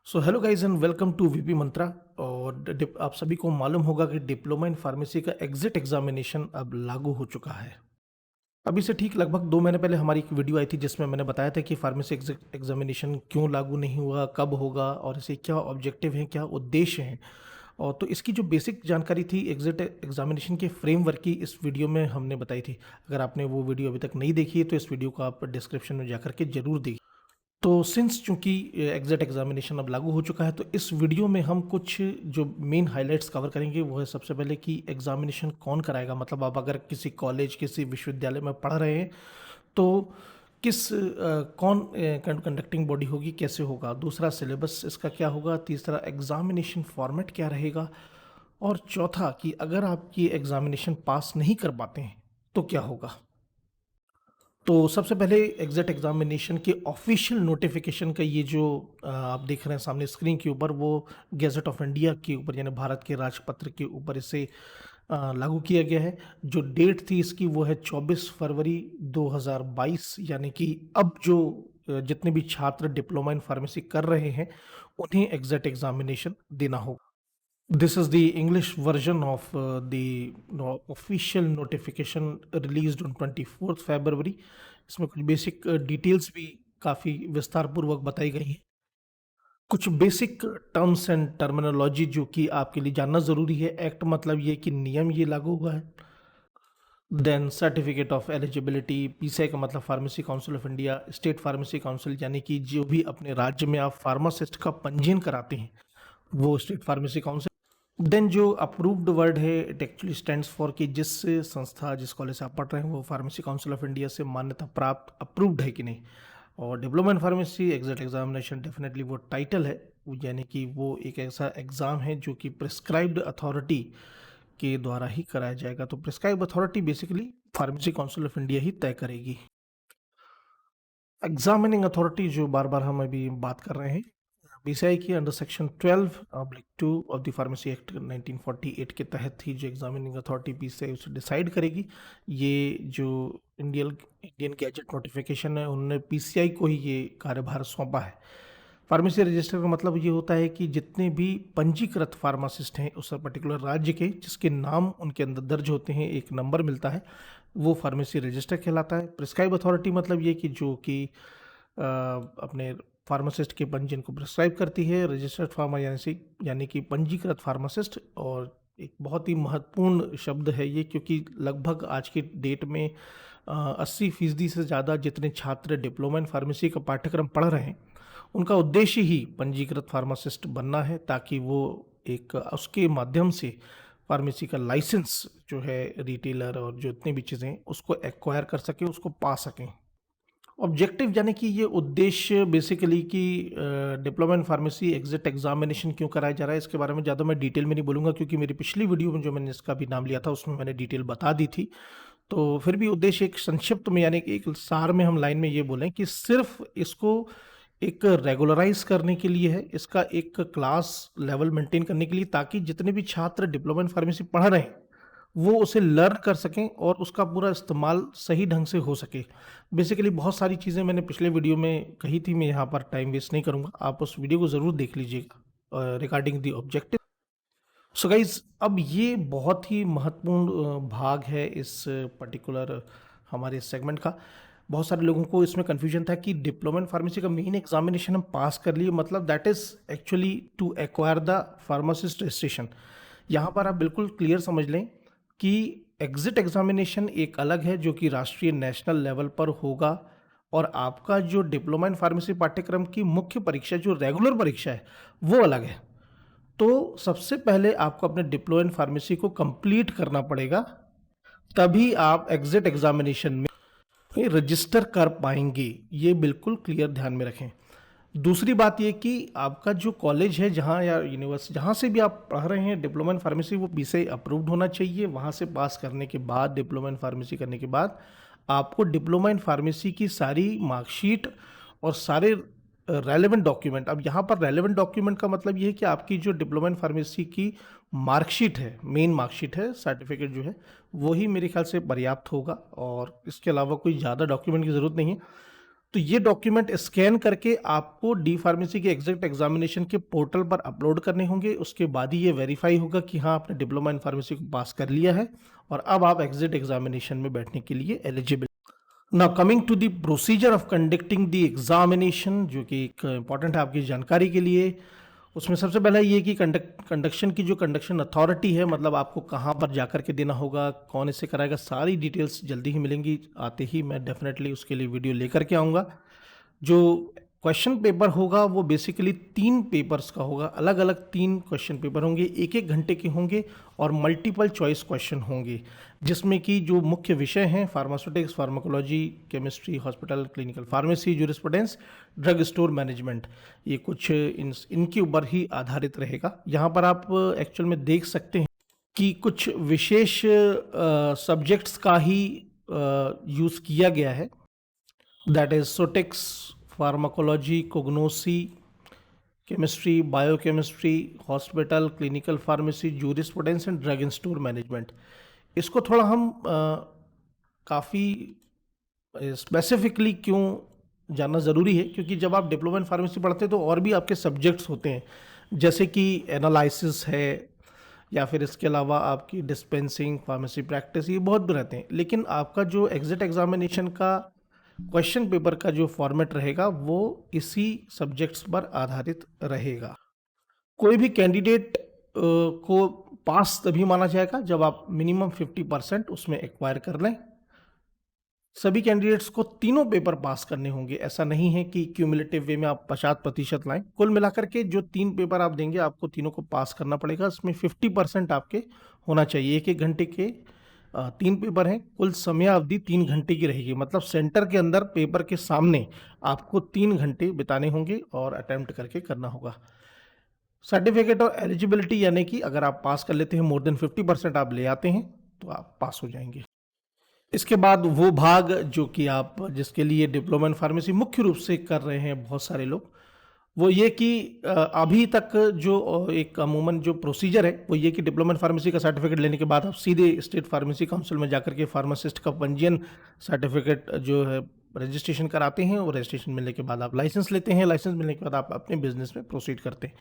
So hello guys and welcome to VP Mantra. और आप सभी को मालूम होगा कि डिप्लोमा इन फार्मेसी का एग्जिट एग्जामिनेशन अब लागू हो चुका है। अभी से ठीक लगभग 2 महीने पहले हमारी एक वीडियो आई थी जिसमें मैंने बताया था कि फार्मेसी एग्जिट एग्जामिनेशन क्यों लागू नहीं हुआ, कब होगा और इसे क्या ऑब्जेक्टिव हैं, क्या उद्देश्य हैं। और तो इसकी जो बेसिक जानकारी थी एग्जिट एग्जामिनेशन के फ्रेमवर्क की इस वीडियो में हमने बताई थी। अगर आपने वो वीडियो अभी तक नहीं देखी है तो इस वीडियो को आप डिस्क्रिप्शन में जाकर के जरूर देखिए। तो सिंस चूंकि एग्जिट एग्जामिनेशन अब लागू हो चुका है तो इस वीडियो में हम कुछ जो मेन हाइलाइट्स कवर करेंगे वो है सबसे पहले कि एग्जामिनेशन कौन कराएगा। मतलब आप अगर किसी कॉलेज किसी विश्वविद्यालय में पढ़ रहे हैं तो किस कौन कंडक्टिंग बॉडी होगी, कैसे होगा। दूसरा, सिलेबस इसका क्या होगा। तीसरा, एग्जामिनेशन फॉर्मेट क्या रहेगा। और चौथा कि अगर आप ये एग्जामिनेशन पास नहीं कर पाते हैं तो क्या होगा। तो सबसे पहले एग्जिट एग्जामिनेशन के ऑफिशियल नोटिफिकेशन का ये जो आप देख रहे हैं सामने स्क्रीन के ऊपर, वो गैजेट ऑफ इंडिया के ऊपर यानी भारत के राजपत्र के ऊपर इसे लागू किया गया है। जो डेट थी इसकी वो है 24 फरवरी 2022। यानी कि अब जो जितने भी छात्र डिप्लोमा इन फार्मेसी कर रहे हैं उन्हें एग्जिट एग्जामिनेशन देना होगा। This is the English version of the official notification released on 24th February। इसमें कुछ बेसिक डिटेल्स भी काफ़ी विस्तार पूर्वक बताई गई हैं। कुछ बेसिक टर्म्स एंड टर्मिनोलॉजी जो कि आपके लिए जानना ज़रूरी है। एक्ट मतलब ये कि नियम ये लागू हुआ है। Then certificate of eligibility, PCI का मतलब pharmacy council of India, state pharmacy council यानी कि जो भी अपने राज्य में आप फार्मासिस्ट का पंजीयन कराते हैं वो स्टेट फार्मेसी काउंसिल। देन जो अप्रूव्ड वर्ड है इट एक्चुअली स्टैंड्स फॉर कि जिस संस्था जिस कॉलेज से आप पढ़ रहे हैं वो फार्मेसी काउंसिल ऑफ इंडिया से मान्यता प्राप्त अप्रूव्ड है कि नहीं। और diploma in pharmacy exit examination definitely वो टाइटल है, यानी कि वो एक ऐसा एग्ज़ाम है जो कि प्रिस्क्राइब्ड अथॉरिटी के द्वारा ही कराया जाएगा। तो prescribe authority basically pharmacy council of India ही तय करेगी। एग्जामिनिंग अथॉरिटी जो बार बार हम अभी बात कर रहे हैं बीसीआई की under section 12(2) of the pharmacy act 1948 के तहत ही जो एग्जामिनिंग अथॉरिटी बीसीआई उसे डिसाइड करेगी। ये जो इंडियन इंडियन गैजेट नोटिफिकेशन है उन्होंने पीसीआई को ही ये कार्यभार सौंपा है। फार्मेसी रजिस्टर का मतलब ये होता है कि जितने भी पंजीकृत फार्मासिस्ट हैं उस पर्टिकुलर राज्य के जिसके नाम उनके अंदर दर्ज होते हैं, एक नंबर मिलता है, वो फार्मेसी रजिस्टर कहलाता है। प्रिस्क्राइब अथॉरिटी मतलब ये कि जो कि अपने फार्मासिस्ट के पंजीयन को प्रिस्क्राइब करती है। रजिस्टर्ड फार्मा यानी कि पंजीकृत फार्मासिस्ट। और एक बहुत ही महत्वपूर्ण शब्द है ये क्योंकि लगभग आज की डेट में 80% से ज़्यादा जितने छात्र डिप्लोमा इन फार्मेसी का पाठ्यक्रम पढ़ रहे हैं उनका उद्देश्य ही पंजीकृत फार्मासिस्ट बनना है ताकि वो एक उसके माध्यम से फार्मेसी का लाइसेंस जो है रिटेलर और जो इतनी भी चीज़ें उसको एक्वायर कर सकें, उसको पा सकें। ऑब्जेक्टिव यानी कि ये उद्देश्य बेसिकली कि diploma in pharmacy exit examination क्यों कराया जा रहा है इसके बारे में ज़्यादा मैं डिटेल में नहीं बोलूँगा क्योंकि मेरी पिछली वीडियो में जो मैंने इसका भी नाम लिया था उसमें मैंने डिटेल बता दी थी। तो फिर भी उद्देश्य एक संक्षिप्त में यानी कि एक सार में हम लाइन में ये बोलें कि सिर्फ इसको एक रेगुलराइज करने के लिए है, इसका एक क्लास लेवल मेंटेन करने के लिए ताकि जितने भी छात्र डिप्लोमा इन फार्मेसी पढ़ रहे हैं वो उसे लर्न कर सकें और उसका पूरा इस्तेमाल सही ढंग से हो सके। बेसिकली बहुत सारी चीज़ें मैंने पिछले वीडियो में कही थी, मैं यहाँ पर टाइम वेस्ट नहीं करूँगा, आप उस वीडियो को ज़रूर देख लीजिएगा regarding the objective. So guys अब ये बहुत ही महत्वपूर्ण भाग है इस पर्टिकुलर हमारे सेगमेंट का। बहुत सारे लोगों को इसमें कन्फ्यूजन था कि डिप्लोमा इन फार्मेसी का मेन एग्जामिनेशन हम पास कर लिए, मतलब that is actually to acquire the pharmacist registration. यहाँ पर आप बिल्कुल क्लियर समझ लें कि एग्जिट एग्जामिनेशन एक अलग है जो कि राष्ट्रीय नेशनल लेवल पर होगा और आपका जो डिप्लोमा इन फार्मेसी पाठ्यक्रम की मुख्य परीक्षा जो रेगुलर परीक्षा है वो अलग है। तो सबसे पहले आपको अपने डिप्लोमा इन फार्मेसी को कंप्लीट करना पड़ेगा, तभी आप एग्जिट एग्जामिनेशन में रजिस्टर कर पाएंगे। ये बिल्कुल क्लियर ध्यान में रखें। दूसरी बात ये कि आपका जो कॉलेज है जहाँ या यूनिवर्सिटी जहाँ से भी आप पढ़ रहे हैं डिप्लोमा इन फार्मेसी वो बीसीआई अप्रूव्ड होना चाहिए। वहाँ से पास करने के बाद डिप्लोमा इन फार्मेसी करने के बाद आपको डिप्लोमा इन फार्मेसी की सारी मार्कशीट और सारे रेलेवेंट डॉक्यूमेंट। अब यहाँ पर रेलेवेंट डॉक्यूमेंट का मतलब ये है कि आपकी जो डिप्लोमा इन फार्मेसी की मार्कशीट है, मेन मार्कशीट है, सर्टिफिकेट जो है वो ही मेरे ख्याल से पर्याप्त होगा और इसके अलावा कोई ज़्यादा डॉक्यूमेंट की ज़रूरत नहीं है। तो ये डॉक्यूमेंट स्कैन करके आपको डी फार्मेसी के एग्जैक्ट एग्जामिनेशन के पोर्टल पर अपलोड करने होंगे। उसके बाद ही ये वेरीफाई होगा कि हाँ आपने डिप्लोमा इन फार्मेसी को पास कर लिया है और अब आप एग्जिट एग्जामिनेशन में बैठने के लिए eligible. Now coming to the procedure of conducting the examination, जो कि एक इंपॉर्टेंट है आपकी जानकारी के लिए। उसमें सबसे पहला ये कि कंडक्शन की जो कंडक्शन अथॉरिटी है, मतलब आपको कहाँ पर जाकर के देना होगा, कौन इसे कराएगा, सारी डिटेल्स जल्दी ही मिलेंगी। आते ही मैं डेफिनेटली उसके लिए वीडियो लेकर के आऊँगा। जो क्वेश्चन पेपर होगा वो बेसिकली 3 पेपर्स का होगा, अलग अलग 3 क्वेश्चन पेपर होंगे, 1-1 घंटे के होंगे और मल्टीपल चॉइस क्वेश्चन होंगे, जिसमें कि जो मुख्य विषय हैं pharmaceutics, pharmacology, chemistry, hospital, clinical pharmacy, jurisprudence, drug store management, ये कुछ इनके ऊपर ही आधारित रहेगा। यहाँ पर आप एक्चुअल में देख सकते हैं कि कुछ विशेष सब्जेक्ट्स का ही यूज़ किया गया है, that is pharmaceutics, pharmacology, pharmacognosy, chemistry, biochemistry, hospital, clinical pharmacy, jurisprudence and drug and store management. इसको थोड़ा हम काफ़ी स्पेसिफिकली क्यों जानना ज़रूरी है, क्योंकि जब आप डिप्लोमा इन फार्मेसी पढ़ते हैं तो और भी आपके सब्जेक्ट्स होते हैं, जैसे कि एनालिसिस है या फिर इसके अलावा आपकी डिस्पेंसिंग, फार्मेसी प्रैक्टिस, ये बहुत भी रहते हैं। लेकिन आपका जो एग्जिट एग्जामिनेशन का क्वेश्चन पेपर का जो फॉर्मेट रहेगा वो इसी सब्जेक्ट्स पर आधारित रहेगा। कोई भी कैंडिडेट को पास तभी माना जाएगा जब आप मिनिमम 50% उसमें एक्वायर कर लें। सभी कैंडिडेट्स को तीनों पेपर पास करने होंगे, ऐसा नहीं है कि क्यूमुलेटिव वे में आप 50% लाएं। कुल मिलाकर के जो 3 पेपर आप देंगे आपको तीनों को पास करना पड़ेगा। इसमें 50% आपके होना चाहिए। 1-1 घंटे के 3 पेपर हैं, कुल समय अवधि 3 घंटे की रहेगी, मतलब सेंटर के अंदर पेपर के सामने आपको 3 घंटे बिताने होंगे और अटेम्प्ट करके करना होगा। सर्टिफिकेट और एलिजिबिलिटी, यानी कि अगर आप पास कर लेते हैं, मोर देन 50% आप ले आते हैं तो आप पास हो जाएंगे। इसके बाद वो भाग जो कि आप जिसके लिए डिप्लोमा इन फार्मेसी मुख्य रूप से कर रहे हैं बहुत सारे लोग, वो ये कि अभी तक जो एक अमूमन जो प्रोसीजर है वो ये कि डिप्लोमा इन फार्मेसी का सर्टिफिकेट लेने के बाद आप सीधे स्टेट फार्मेसी काउंसिल में जाकर के फार्मासिस्ट का पंजीयन सर्टिफिकेट जो है रजिस्ट्रेशन कराते हैं और रजिस्ट्रेशन मिलने के बाद आप लाइसेंस लेते हैं। लाइसेंस मिलने के बाद आप अपने बिजनेस में प्रोसीड करते हैं।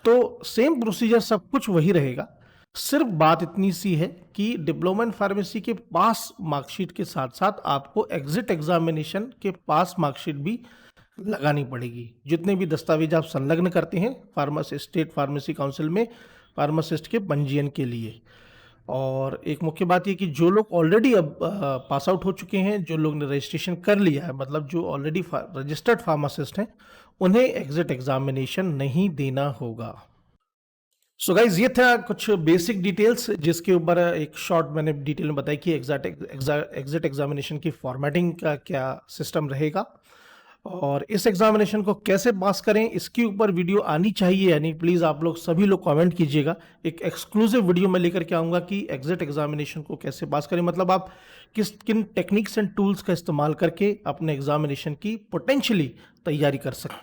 तो सेम प्रोसीजर, सब कुछ वही रहेगा। सिर्फ बात इतनी सी है कि डिप्लोमा इन फार्मेसी के पास मार्कशीट के साथ साथ आपको एग्जिट एग्जामिनेशन के पास मार्कशीट भी लगानी पड़ेगी। जितने भी दस्तावेज आप संलग्न करते हैं फार्मासिस्ट, स्टेट फार्मेसी काउंसिल में फार्मासिस्ट के पंजीयन के लिए। और एक मुख्य बात ये कि जो लोग ऑलरेडी अब पास आउट हो चुके हैं, जो लोग ने रजिस्ट्रेशन कर लिया है, मतलब जो ऑलरेडी रजिस्टर्ड फार्मासिस्ट हैं, उन्हें एग्जिट एग्जामिनेशन नहीं देना होगा। सो गाइज, ये था कुछ बेसिक डिटेल्स जिसके ऊपर एक शॉर्ट मैंने डिटेल में बताया कि एग्जिट एग्जामिनेशन की फॉर्मेटिंग का क्या सिस्टम रहेगा और इस एग्जामिनेशन को कैसे पास करें, इसके ऊपर वीडियो आनी चाहिए। यानी प्लीज़ आप लोग सभी लोग कमेंट कीजिएगा, एक एक्सक्लूसिव वीडियो मैं लेकर के आऊँगा कि एग्जिट एग्जामिनेशन को कैसे पास करें, मतलब आप किन टेक्निक्स एंड टूल्स का इस्तेमाल करके अपने एग्जामिनेशन की पोटेंशियली तैयारी कर सकें।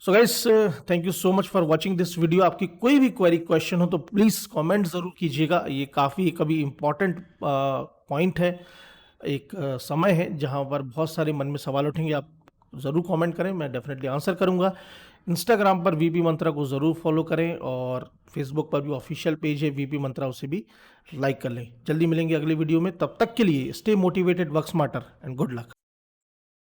So guys, thank you so much for watching this video. आपकी कोई भी क्वेरी क्वेश्चन हो तो प्लीज़ कमेंट ज़रूर कीजिएगा। ये काफ़ी कभी इम्पॉर्टेंट पॉइंट है, एक समय है जहाँ पर बहुत सारे मन में सवाल उठेंगे। आप ज़रूर कमेंट करें, मैं डेफिनेटली आंसर करूँगा। इंस्टाग्राम पर वीपी मंत्रा को ज़रूर फॉलो करें और फेसबुक पर भी ऑफिशियल पेज है वीपी मंत्रा, उसे भी लाइक कर लें। जल्दी मिलेंगे अगले वीडियो में, तब तक के लिए stay motivated, work smarter and good luck.